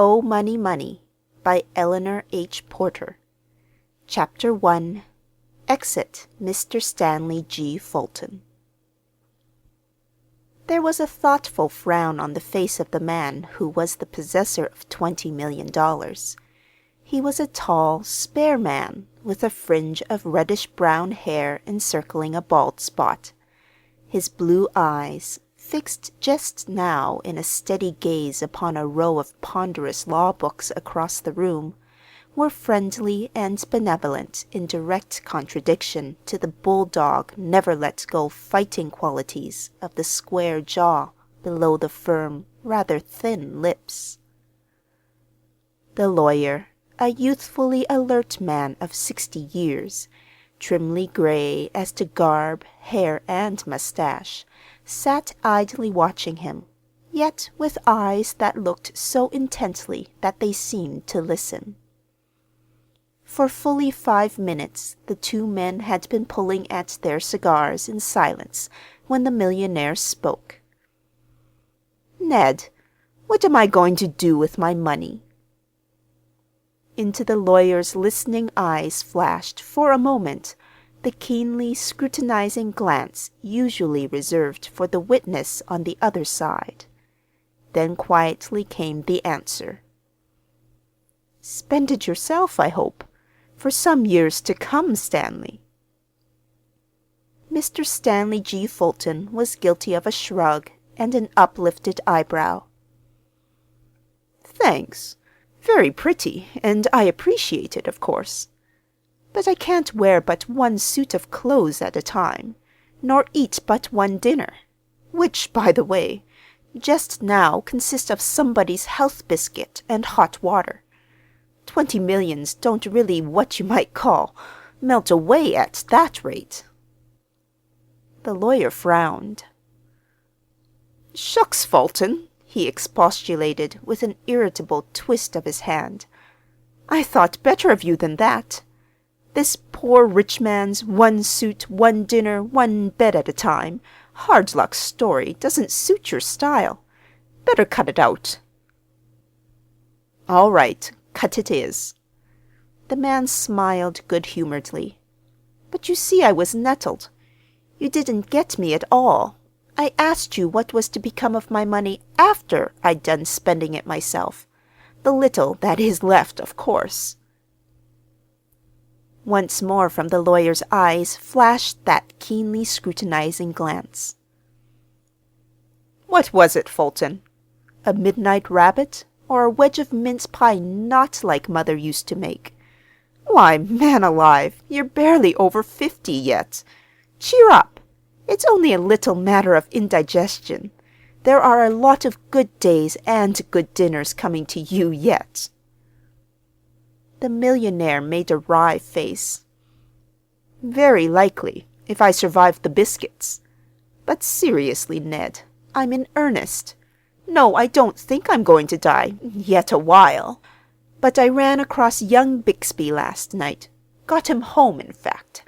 Oh, Money, Money by Eleanor H. Porter. Chapter 1. Exit Mr. Stanley G. Fulton. There was a thoughtful frown on the face of the man who was the possessor of $20 million. He was a tall, spare man, with a fringe of reddish-brown hair encircling a bald spot. His blue eyes, fixed just now in a steady gaze upon a row of ponderous law books across the room, were friendly and benevolent in direct contradiction to the bulldog never-let-go fighting qualities of the square jaw below the firm, rather thin lips. The lawyer, a youthfully alert man of 60 years, trimly gray as to garb, hair, and mustache, sat idly watching him, yet with eyes that looked so intently that they seemed to listen. For fully 5 minutes the two men had been pulling at their cigars in silence when the millionaire spoke. "Ned, what am I going to do with my money?" Into the lawyer's listening eyes flashed, for a moment, the keenly scrutinizing glance usually reserved for the witness on the other side. Then quietly came the answer. "Spend it yourself, I hope. For some years to come, Stanley." Mr. Stanley G. Fulton was guilty of a shrug and an uplifted eyebrow. "Thanks. Very pretty, and I appreciate it, of course. But I can't wear but one suit of clothes at a time, nor eat but one dinner, which, by the way, just now consists of somebody's health biscuit and hot water. 20 millions don't really what you might call melt away at that rate." The lawyer frowned. "Shucks, Fulton," he expostulated with an irritable twist of his hand. "I thought better of you than that. This poor rich man's one suit, one dinner, one bed at a time, hard-luck story doesn't suit your style. Better cut it out." "All right. Cut it is." The man smiled good-humoredly. "But you see I was nettled. You didn't get me at all. I asked you what was to become of my money after I'd done spending it myself. The little that is left, of course." Once more from the lawyer's eyes flashed that keenly scrutinizing glance. "What was it, Fulton? A midnight rabbit? Or a wedge of mince pie not like Mother used to make? Why, man alive, you're barely over 50 yet. Cheer up. It's only a little matter of indigestion. There are a lot of good days and good dinners coming to you yet." The millionaire made a wry face. "Very likely, if I survive the biscuits. But seriously, Ned, I'm in earnest. No, I don't think I'm going to die, yet a while. But I ran across young Bixby last night. Got him home, in fact.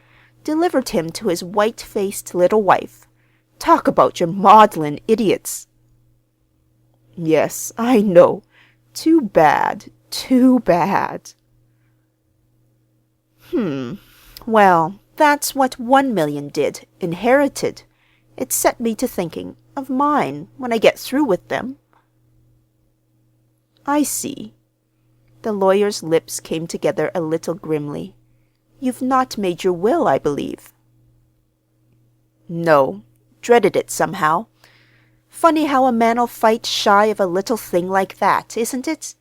Delivered him to his white-faced little wife. Talk about your maudlin idiots." "Yes, I know. Too bad, too bad." Well, that's what 1 million did, inherited. It set me to thinking of mine when I get through with them." "I see." The lawyer's lips came together a little grimly. "You've not made your will, I believe." "No. Dreaded it somehow. Funny how a man'll fight shy of a little thing like that, isn't it?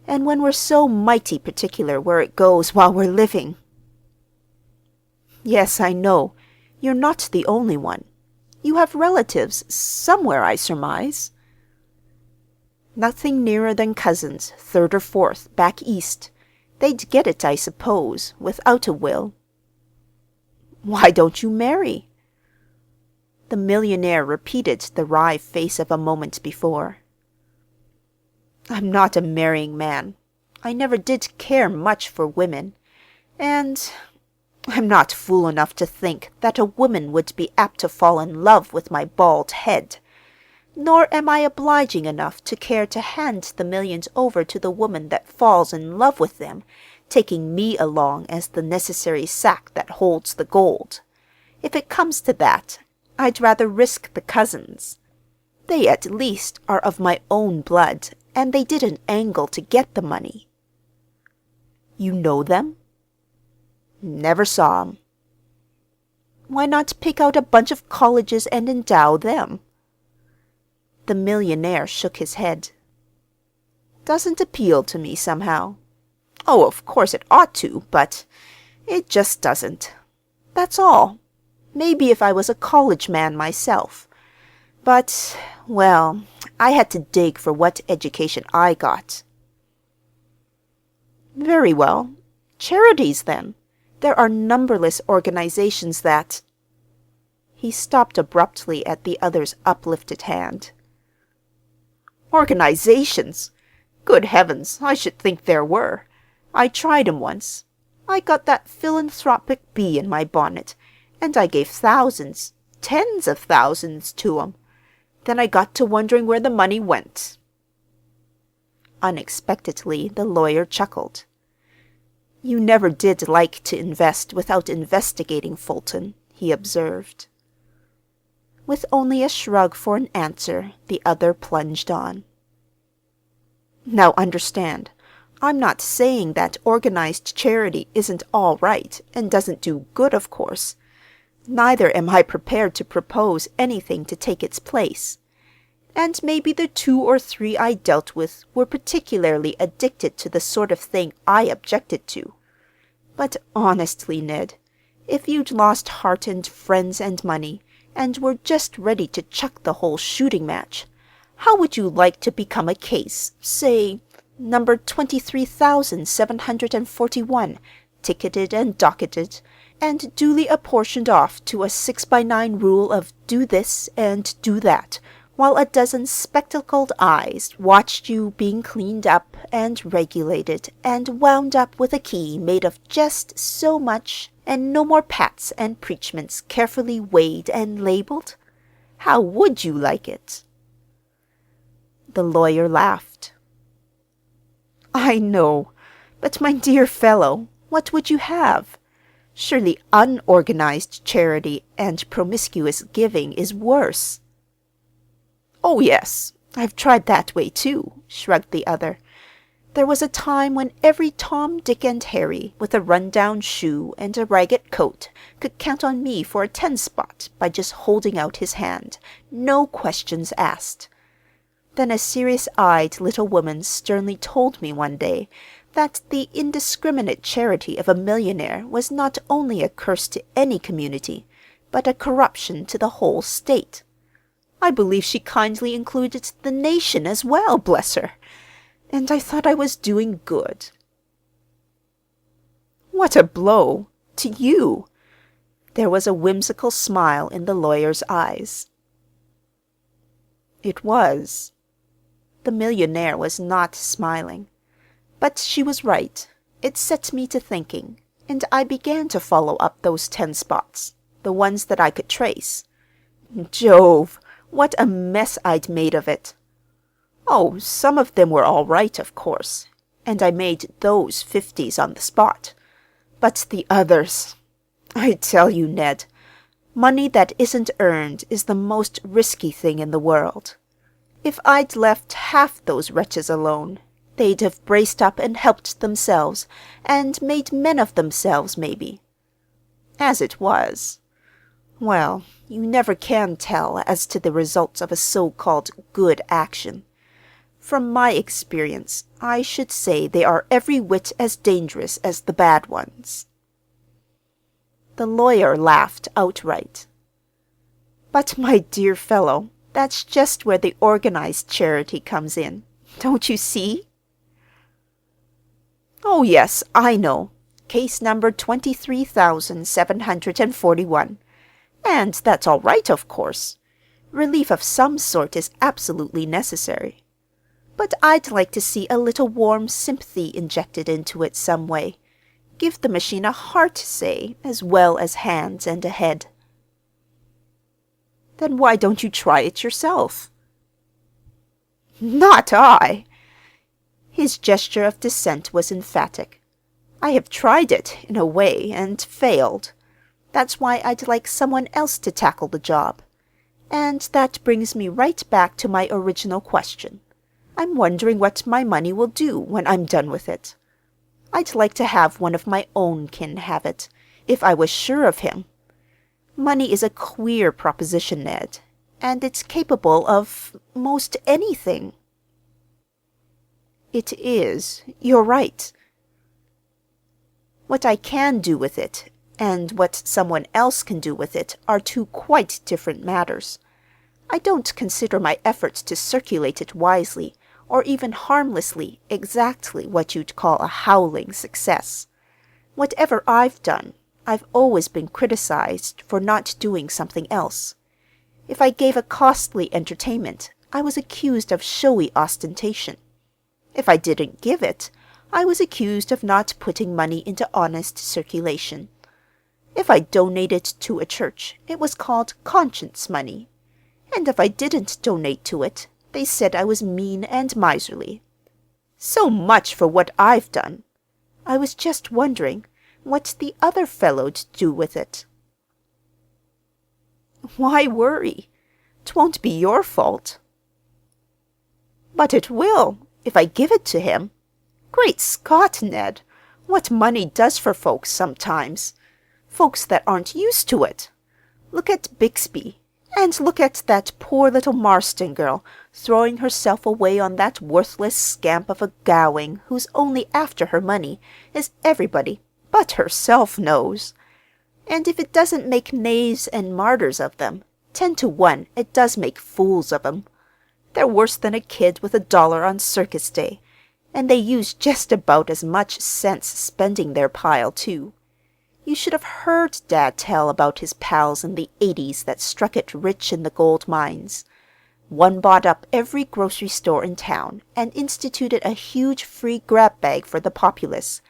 And when we're so mighty particular where it goes while we're living." "Yes, I know. You're not the only one. You have relatives somewhere, I surmise." "Nothing nearer than cousins, third or fourth, back east. They'd get it, I suppose, without a will." "Why don't you marry?" The millionaire repeated the wry face of a moment before. "I'm not a marrying man. I never did care much for women. And I'm not fool enough to think that a woman would be apt to fall in love with my bald head. Nor am I obliging enough to care to hand the millions over to the woman that falls in love with them, taking me along as the necessary sack that holds the gold. If it comes to that, I'd rather risk the cousins. They at least are of my own blood, and they didn't angle to get the money." "You know them?" "Never saw 'em." "Why not pick out a bunch of colleges and endow them?" The millionaire shook his head. "Doesn't appeal to me, somehow. Oh, of course it ought to, but it just doesn't. That's all. Maybe if I was a college man myself. But, well, I had to dig for what education I got." "Very well. Charities, then. There are numberless organizations that—" He stopped abruptly at the other's uplifted hand. "Organizations? Good heavens, I should think there were. I tried 'em once. I got that philanthropic bee in my bonnet, and I gave thousands, tens of thousands to 'em. Then I got to wondering where the money went." Unexpectedly, the lawyer chuckled. "You never did like to invest without investigating, Fulton," he observed. With only a shrug for an answer, the other plunged on. "Now understand, I'm not saying that organized charity isn't all right and doesn't do good, of course. Neither am I prepared to propose anything to take its place. And maybe the 2 or 3 I dealt with were particularly addicted to the sort of thing I objected to. But honestly, Ned, if you'd lost heart and friends and money, and were just ready to chuck the whole shooting match, how would you like to become a case, say, number 23,741, ticketed and docketed, and duly apportioned off to a 6x9 rule of do this and do that, while a dozen spectacled eyes watched you being cleaned up and regulated and wound up with a key made of just so much, and no more pats and preachments carefully weighed and labeled? How would you like it?" The lawyer laughed. "I know. But, my dear fellow, what would you have? Surely unorganized charity and promiscuous giving is worse." "Oh, yes, I've tried that way, too," shrugged the other. "There was a time when every Tom, Dick, and Harry with a run-down shoe and a ragged coat could count on me for a 10-spot by just holding out his hand, no questions asked. Then a serious-eyed little woman sternly told me one day that the indiscriminate charity of a millionaire was not only a curse to any community, but a corruption to the whole state. I believe she kindly included the nation as well, bless her. And I thought I was doing good." "What a blow! To you!" There was a whimsical smile in the lawyer's eyes. It was. The millionaire was not smiling. But she was right. It set me to thinking, and I began to follow up those 10 spots, the ones that I could trace. Jove! What a mess I'd made of it! Oh, some of them were all right, of course, and I made those 50s on the spot. But the others— I tell you, Ned, money that isn't earned is the most risky thing in the world. If I'd left half those wretches alone, they'd have braced up and helped themselves, and made men of themselves, maybe. As it was— well, you never can tell as to the results of a so-called good action. From my experience, I should say they are every whit as dangerous as the bad ones." The lawyer laughed outright. "But, my dear fellow, that's just where the organized charity comes in. Don't you see?" "Oh, yes, I know. Case number 23,741. And that's all right, of course. Relief of some sort is absolutely necessary. But I'd like to see a little warm sympathy injected into it some way. Give the machine a heart, say, as well as hands and a head." "Then why don't you try it yourself?" Not I." His gesture of dissent was emphatic. "I have tried it, in a way, and failed. That's why I'd like someone else to tackle the job. And that brings me right back to my original question. I'm wondering what my money will do when I'm done with it. I'd like to have one of my own kin have it, if I was sure of him. Money is a queer proposition, Ned, and it's capable of most anything." "It is. You're right. What I can do with it, and what someone else can do with it, are two quite different matters. I don't consider my efforts to circulate it wisely, or even harmlessly, exactly what you'd call a howling success. Whatever I've done, I've always been criticized for not doing something else. If I gave a costly entertainment, I was accused of showy ostentation. If I didn't give it, I was accused of not putting money into honest circulation. If I donated to a church, it was called conscience money. And if I didn't donate to it, they said I was mean and miserly. So much for what I've done. I was just wondering what the other fellow'd do with it." "Why worry? 'Twon't be your fault." "But it will, if I give it to him. Great Scott, Ned, what money does for folks sometimes. Folks that aren't used to it. Look at Bixby, and look at that poor little Marston girl throwing herself away on that worthless scamp of a Gowing who's only after her money, as everybody but herself knows. And if it doesn't make knaves and martyrs of them, 10 to 1 it does make fools of 'em. They're worse than a kid with $1 on circus day, and they use just about as much sense spending their pile, too. You should have heard Dad tell about his pals in the '80s that struck it rich in the gold mines. One bought up every grocery store in town and instituted a huge free grab bag for the populace,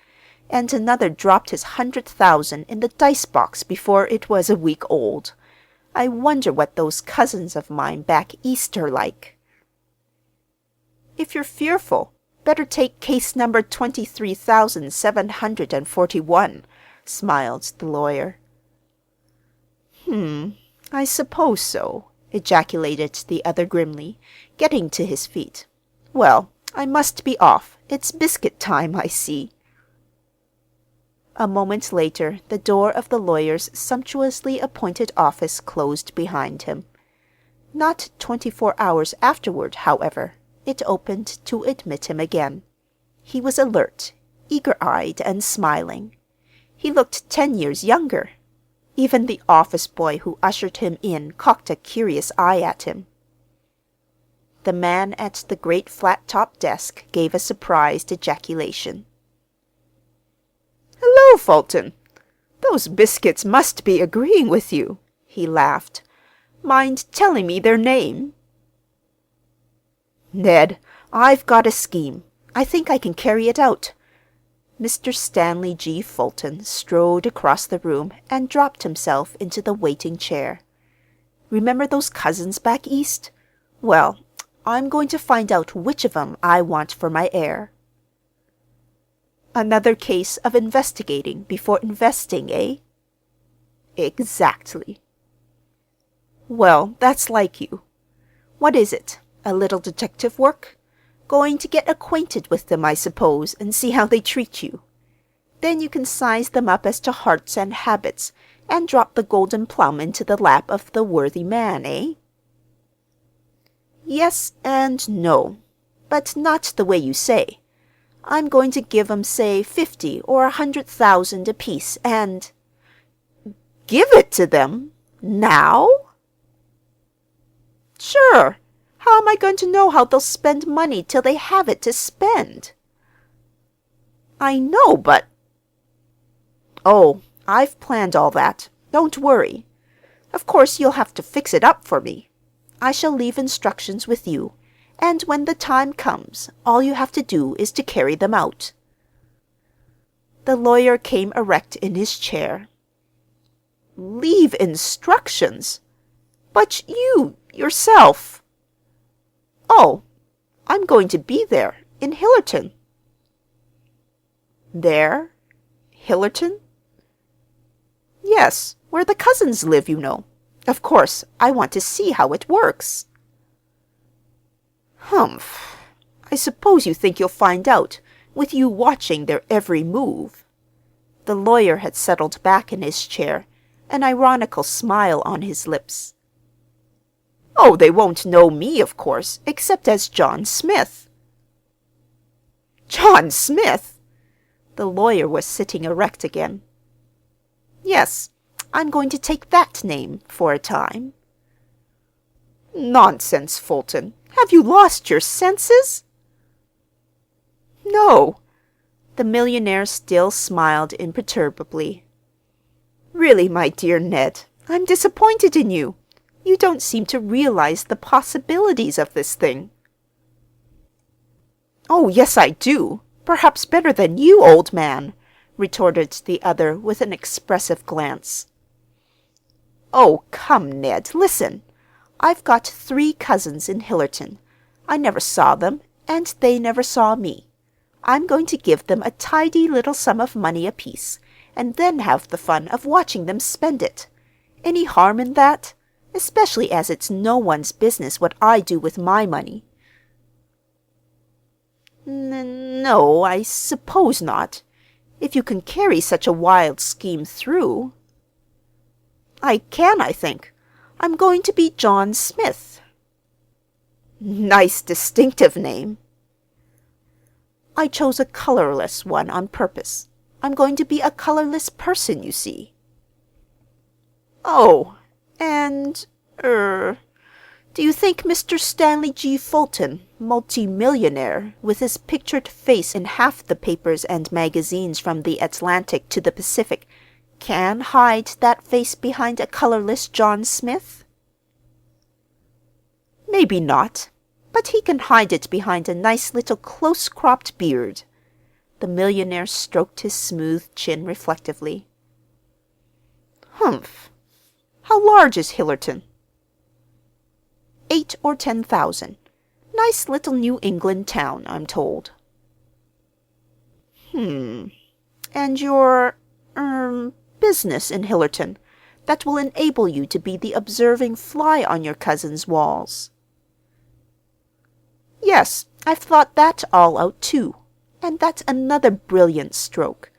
and another dropped his 100,000 in the dice box before it was a week old. I wonder what those cousins of mine back East are like." "If you're fearful, better take case number 23,741, smiled the lawyer. I suppose so," ejaculated the other grimly, getting to his feet. "Well, I must be off. It's biscuit time, I see." A moment later, the door of the lawyer's sumptuously appointed office closed behind him. Not 24 hours afterward, however, it opened to admit him again. He was alert, eager-eyed, and smiling. He looked 10 years younger. Even the office boy who ushered him in cocked a curious eye at him. The man at the great flat-top desk gave a surprised ejaculation. "Hello, Fulton. Those biscuits must be agreeing with you," he laughed. "Mind telling me their name?" "Ned, I've got a scheme. I think I can carry it out." Mr. Stanley G. Fulton strode across the room and dropped himself into the waiting chair. "Remember those cousins back East? Well, I'm going to find out which of 'em I want for my heir." "Another case of investigating before investing, eh?" "Exactly." "Well, that's like you. What is it? A little detective work? Going to get acquainted with them, I suppose, and see how they treat you. Then you can size them up as to hearts and habits, and drop the golden plum into the lap of the worthy man, eh?" "Yes and no. But not the way you say. I'm going to give 'em, say, 50 or 100,000 apiece, and—" "Give it to them? Now?" "Sure. How am I going to know how they'll spend money till they have it to spend?" "I know, but—" "Oh, I've planned all that. Don't worry. Of course you'll have to fix it up for me. I shall leave instructions with you, and when the time comes, all you have to do is to carry them out." The lawyer came erect in his chair. "Leave instructions? But you, yourself—" "Oh, I'm going to be there, in Hillerton." "There? Hillerton?" "Yes, where the cousins live, you know. Of course, I want to see how it works." "Humph. I suppose you think you'll find out, with you watching their every move." The lawyer had settled back in his chair, an ironical smile on his lips. "Oh, they won't know me, of course, except as John Smith." "John Smith?" The lawyer was sitting erect again. "Yes, I'm going to take that name for a time." "Nonsense, Fulton. Have you lost your senses?" "No." The millionaire still smiled imperturbably. "Really, my dear Ned, I'm disappointed in you. You don't seem to realize the possibilities of this thing." "Oh, yes, I do. Perhaps better than you, old man," retorted the other with an expressive glance. "Oh, come, Ned, listen. I've got 3 cousins in Hillerton. I never saw them, and they never saw me. I'm going to give them a tidy little sum of money apiece, and then have the fun of watching them spend it. Any harm in that? Especially as it's no one's business what I do with my money." No, I suppose not. If you can carry such a wild scheme through." "I can, I think. I'm going to be John Smith." "Nice distinctive name." "I chose a colorless one on purpose. I'm going to be a colorless person, you see." "Oh, do you think Mr. Stanley G. Fulton, multi-millionaire, with his pictured face in half the papers and magazines from the Atlantic to the Pacific, can hide that face behind a colorless John Smith?" "Maybe not, but he can hide it behind a nice little close-cropped beard." The millionaire stroked his smooth chin reflectively. "Humph. How large is Hillerton?" 8 or 10,000. Nice little New England town, I'm told." "And your, business in Hillerton, that will enable you to be the observing fly on your cousins' walls?" "Yes, I've thought that all out, too. And that's another brilliant stroke.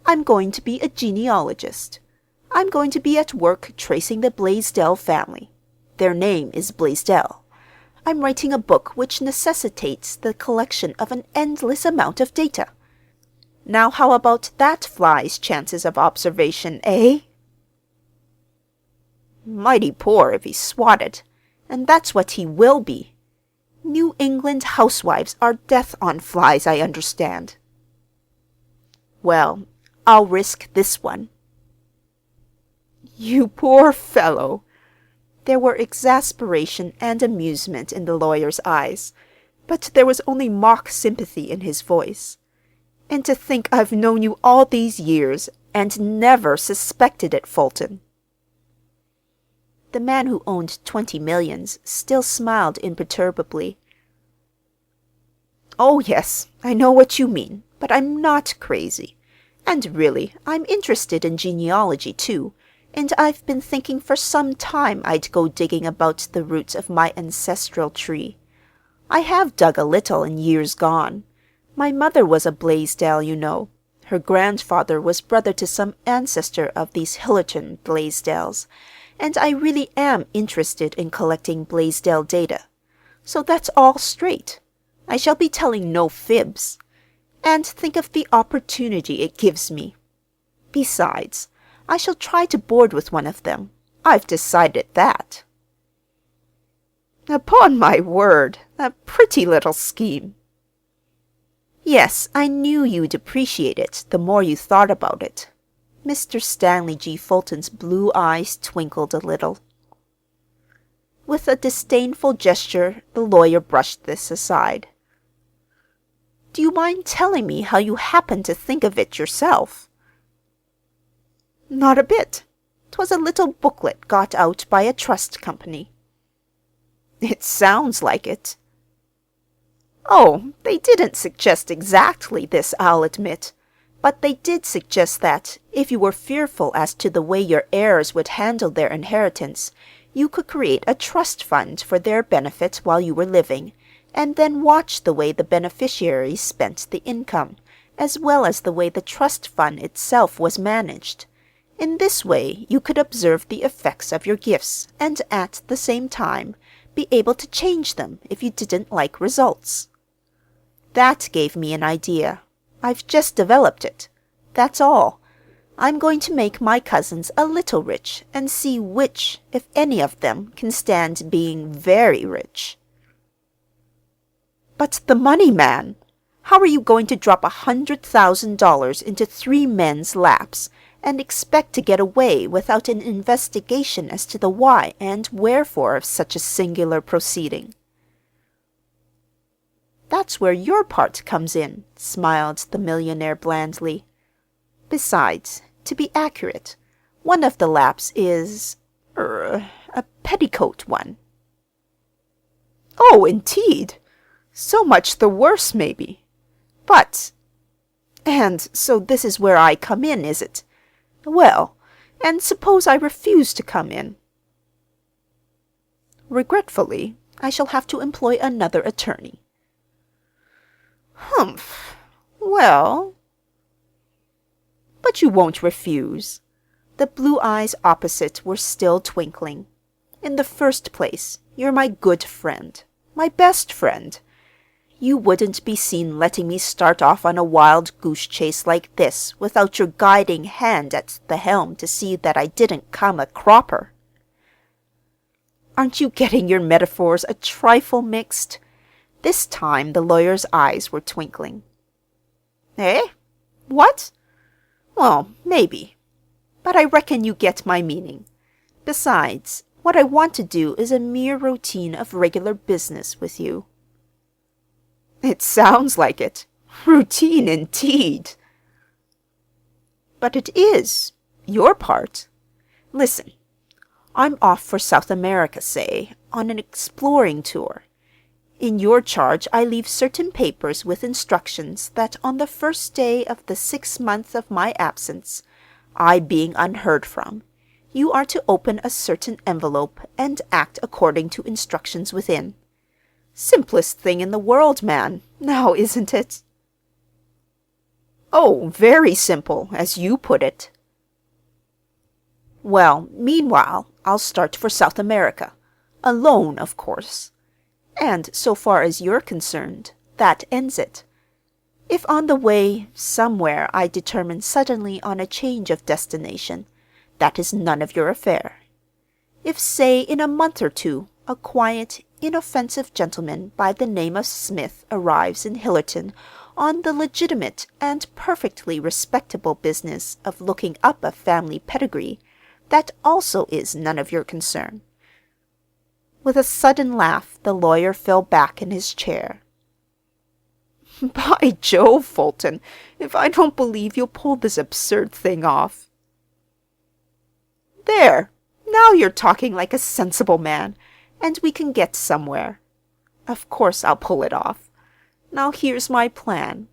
I'm going to be a genealogist. I'm going to be at work tracing the Blaisdell family. Their name is Blaisdell. I'm writing a book which necessitates the collection of an endless amount of data. Now how about that fly's chances of observation, eh?" "Mighty poor if he's swatted. And that's what he will be. New England housewives are death on flies, I understand." "Well, I'll risk this one." "You poor fellow." There were exasperation and amusement in the lawyer's eyes, but there was only mock sympathy in his voice. "And to think I've known you all these years and never suspected it, Fulton." The man who owned 20 millions still smiled imperturbably. "Oh, yes, I know what you mean, but I'm not crazy. And really, I'm interested in genealogy, too. And I've been thinking for some time I'd go digging about the roots of my ancestral tree. I have dug a little in years gone. My mother was a Blaisdell, you know. Her grandfather was brother to some ancestor of these Hillerton Blaisdells, and I really am interested in collecting Blaisdell data. So that's all straight. I shall be telling no fibs. And think of the opportunity it gives me. Besides, I shall try to board with one of them. I've decided that." "Upon my word, a pretty little scheme." "Yes, I knew you'd appreciate it the more you thought about it." Mr. Stanley G. Fulton's blue eyes twinkled a little. With a disdainful gesture, the lawyer brushed this aside. "Do you mind telling me how you happened to think of it yourself?" "Not a bit. 'Twas a little booklet got out by a trust company." "It sounds like it." Oh, they didn't suggest exactly this, I'll admit. But they did suggest that, if you were fearful as to the way your heirs would handle their inheritance, you could create a trust fund for their benefit while you were living, and then watch the way the beneficiaries spent the income, as well as the way the trust fund itself was managed. In this way, you could observe the effects of your gifts, and at the same time, be able to change them if you didn't like results. That gave me an idea. I've just developed it. That's all. I'm going to make my cousins a little rich and see which, if any of them, can stand being very rich. But the money, man! How are you going to drop $100,000 into 3 men's laps and expect to get away without an investigation as to the why and wherefore of such a singular proceeding? That's where your part comes in, smiled the millionaire blandly. Besides, to be accurate, one of the laps is, a petticoat one. Oh, indeed! So much the worse, maybe. And so this is where I come in, is it? Well, and suppose I refuse to come in? Regretfully, I shall have to employ another attorney. Humph. Well. But you won't refuse. The blue eyes opposite were still twinkling. In the first place, you're my good friend, my best friend. You wouldn't be seen letting me start off on a wild goose chase like this without your guiding hand at the helm to see that I didn't come a cropper. Aren't you getting your metaphors a trifle mixed? This time the lawyer's eyes were twinkling. Eh? What? Well, maybe. But I reckon you get my meaning. Besides, what I want to do is a mere routine of regular business with you. It sounds like it. Routine, indeed. But it is. Your part. Listen. I'm off for South America, say, on an exploring tour. In your charge I leave certain papers with instructions that on the first day of the 6th month of my absence, I being unheard from, you are to open a certain envelope and act according to instructions within. Simplest thing in the world, man, now isn't it? Oh, very simple, as you put it. Well, meanwhile, I'll start for South America. Alone, of course. And so far as you're concerned, that ends it. If on the way, somewhere, I determine suddenly on a change of destination, that is none of your affair. If, say, in a month or two, a quiet, inoffensive gentleman by the name of Smith arrives in Hillerton on the legitimate and perfectly respectable business of looking up a family pedigree, that also is none of your concern. With a sudden laugh, the lawyer fell back in his chair. By Jove, Fulton, if I don't believe you'll pull this absurd thing off. There! Now you're talking like a sensible man, and we can get somewhere. Of course I'll pull it off. Now here's my plan.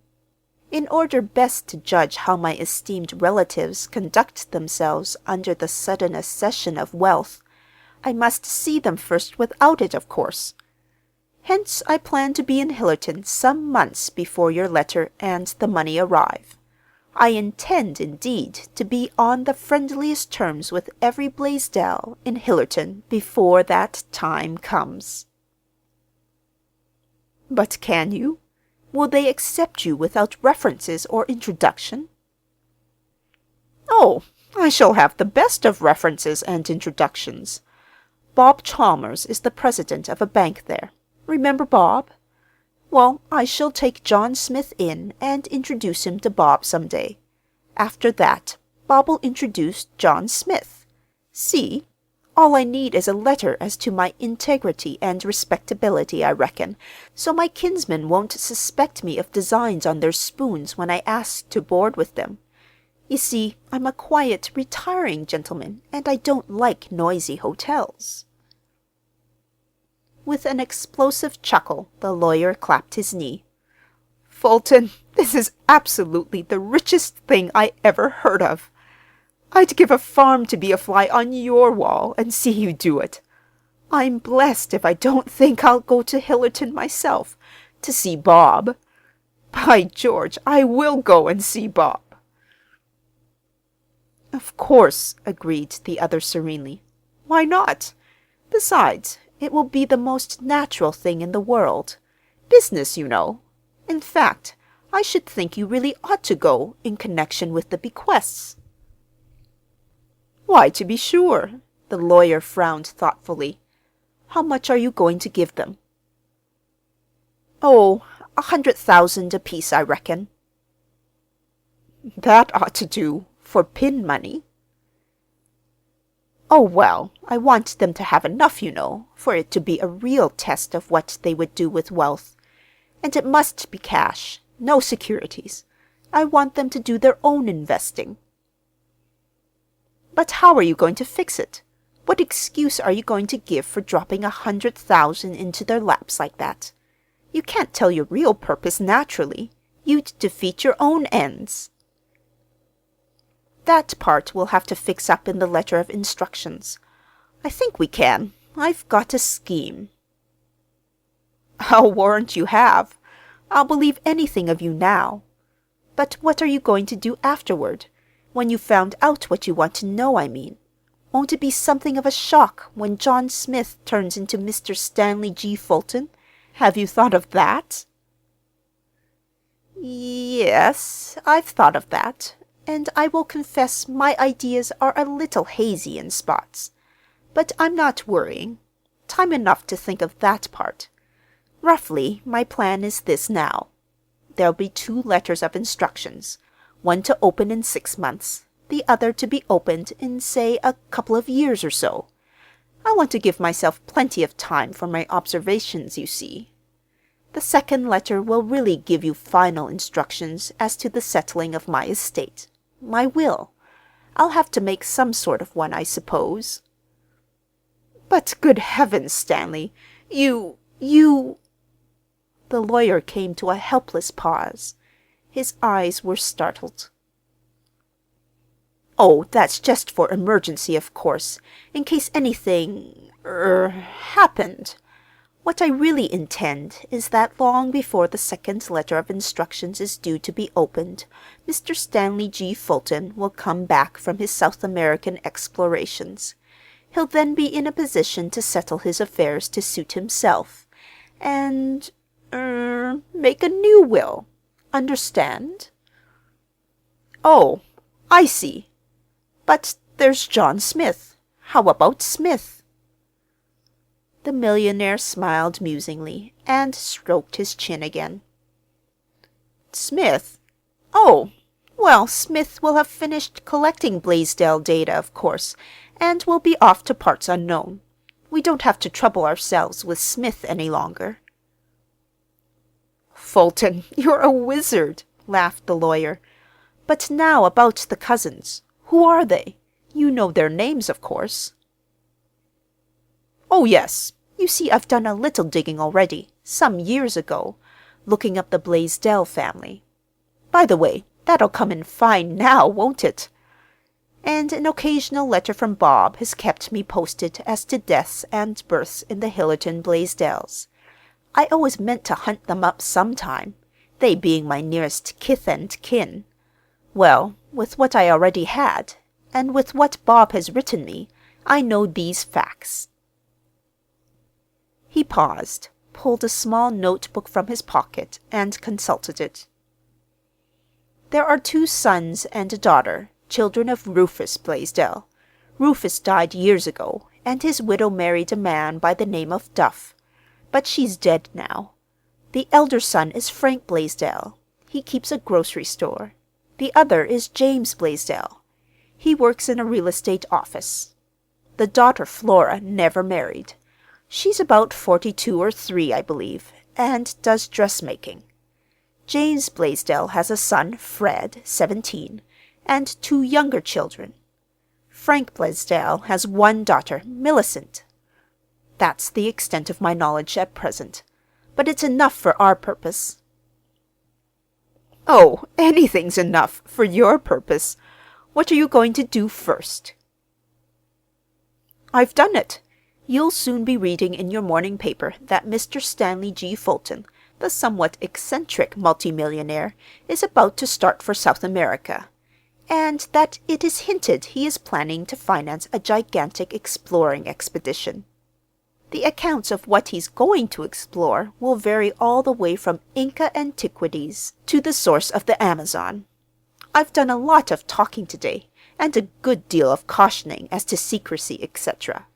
In order best to judge how my esteemed relatives conduct themselves under the sudden accession of wealth, I must see them first without it, of course. Hence I plan to be in Hillerton some months before your letter and the money arrive. I intend, indeed, to be on the friendliest terms with every Blaisdell in Hillerton before that time comes. But can you? Will they accept you without references or introduction? Oh, I shall have the best of references and introductions. Bob Chalmers is the president of a bank there. Remember Bob? Well, I shall take John Smith in and introduce him to Bob some day. After that, Bob will introduce John Smith. See? All I need is a letter as to my integrity and respectability, I reckon, so my kinsmen won't suspect me of designs on their spoons when I ask to board with them. You see, I'm a quiet, retiring gentleman, and I don't like noisy hotels. With an explosive chuckle, the lawyer clapped his knee. "Fulton, this is absolutely the richest thing I ever heard of. I'd give a farm to be a fly on your wall and see you do it. I'm blessed if I don't think I'll go to Hillerton myself, to see Bob. By George, I will go and see Bob." "Of course," agreed the other serenely. "Why not? Besides, it will be the most natural thing in the world. Business, you know. In fact, I should think you really ought to go in connection with the bequests." "Why, to be sure." The lawyer frowned thoughtfully. "How much are you going to give them?" "Oh, 100,000 apiece, I reckon." "That ought to do, for pin money." "Oh, well, I want them to have enough, you know, for it to be a real test of what they would do with wealth. And it must be cash, no securities. I want them to do their own investing." "But how are you going to fix it? What excuse are you going to give for dropping 100,000 into their laps like that? You can't tell your real purpose naturally. You'd defeat your own ends." "That part we'll have to fix up in the letter of instructions. I think we can. I've got a scheme." "I'll warrant you have. I'll believe anything of you now. But what are you going to do afterward? When you found out what you want to know, I mean. Won't it be something of a shock when John Smith turns into Mr. Stanley G. Fulton? Have you thought of that?" "Yes, I've thought of that, and I will confess my ideas are a little hazy in spots. But I'm not worrying. Time enough to think of that part. Roughly, my plan is this now. There'll be 2 letters of instructions, one to open in 6 months, the other to be opened in, say, a couple of years or so. I want to give myself plenty of time for my observations, you see. The second letter will really give you final instructions as to the settling of my estate, my will. I'll have to make some sort of one, I suppose." "But good heavens, Stanley, you— The lawyer came to a helpless pause. His eyes were startled. "Oh, that's just for emergency, of course, in case anything happened. What I really intend is that long before the second letter of instructions is due to be opened, Mr. Stanley G. Fulton will come back from his South American explorations. He'll then be in a position to settle his affairs to suit himself, and make a new will. Understand?" "Oh, I see. But there's John Smith. How about Smith?" The millionaire smiled musingly and stroked his chin again. "Smith? Oh, well, Smith will have finished collecting Blaisdell data, of course, and will be off to parts unknown. We don't have to trouble ourselves with Smith any longer." "Fulton, you're a wizard," laughed the lawyer. "But now about the cousins. Who are they? You know their names, of course." "Oh, yes. You see, I've done a little digging already, some years ago, looking up the Blaisdell family. By the way, that'll come in fine now, won't it? And an occasional letter from Bob has kept me posted as to deaths and births in the Hillerton Blaisdells. I always meant to hunt them up sometime, they being my nearest kith and kin. Well, with what I already had, and with what Bob has written me, I know these facts." He paused, pulled a small notebook from his pocket, and consulted it. "There are 2 sons and a daughter, children of Rufus Blaisdell. Rufus died years ago, and his widow married a man by the name of Duff. But she's dead now. The elder son is Frank Blaisdell. He keeps a grocery store. The other is James Blaisdell. He works in a real estate office. The daughter, Flora, never married. She's about 42 or 3, I believe, and does dressmaking. James Blaisdell has a son, Fred, 17, and 2 younger children. Frank Blaisdell has 1 daughter, Millicent. That's the extent of my knowledge at present. But it's enough for our purpose." "Oh, anything's enough for your purpose. What are you going to do first?" "I've done it. You'll soon be reading in your morning paper that Mr. Stanley G. Fulton, the somewhat eccentric multimillionaire, is about to start for South America, and that it is hinted he is planning to finance a gigantic exploring expedition. The accounts of what he's going to explore will vary all the way from Inca antiquities to the source of the Amazon. I've done a lot of talking today, and a good deal of cautioning as to secrecy, etc.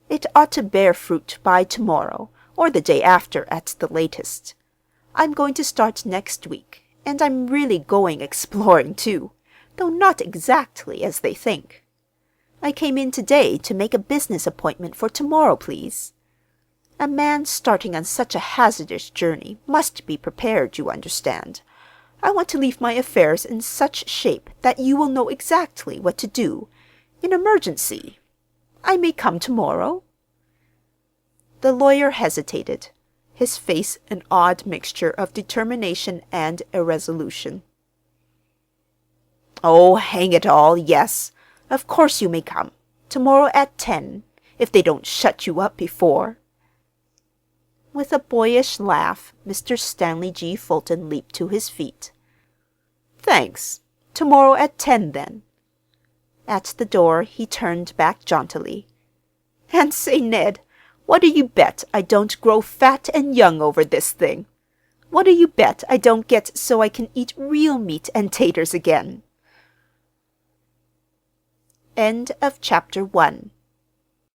It ought to bear fruit by tomorrow, or the day after at the latest. I'm going to start next week, and I'm really going exploring too, though not exactly as they think. I came in today to make a business appointment for tomorrow, please. A man starting on such a hazardous journey must be prepared, you understand. I want to leave my affairs in such shape that you will know exactly what to do in emergency. I may come tomorrow?" The lawyer hesitated, his face an odd mixture of determination and irresolution. "Oh, hang it all, yes. Of course you may come. Tomorrow at 10, if they don't shut you up before." With a boyish laugh, Mr. Stanley G. Fulton leaped to his feet. "Thanks. Tomorrow at 10, then." At the door, he turned back jauntily. "And say, Ned, what do you bet I don't grow fat and young over this thing? What do you bet I don't get so I can eat real meat and taters again?" End of Chapter 1.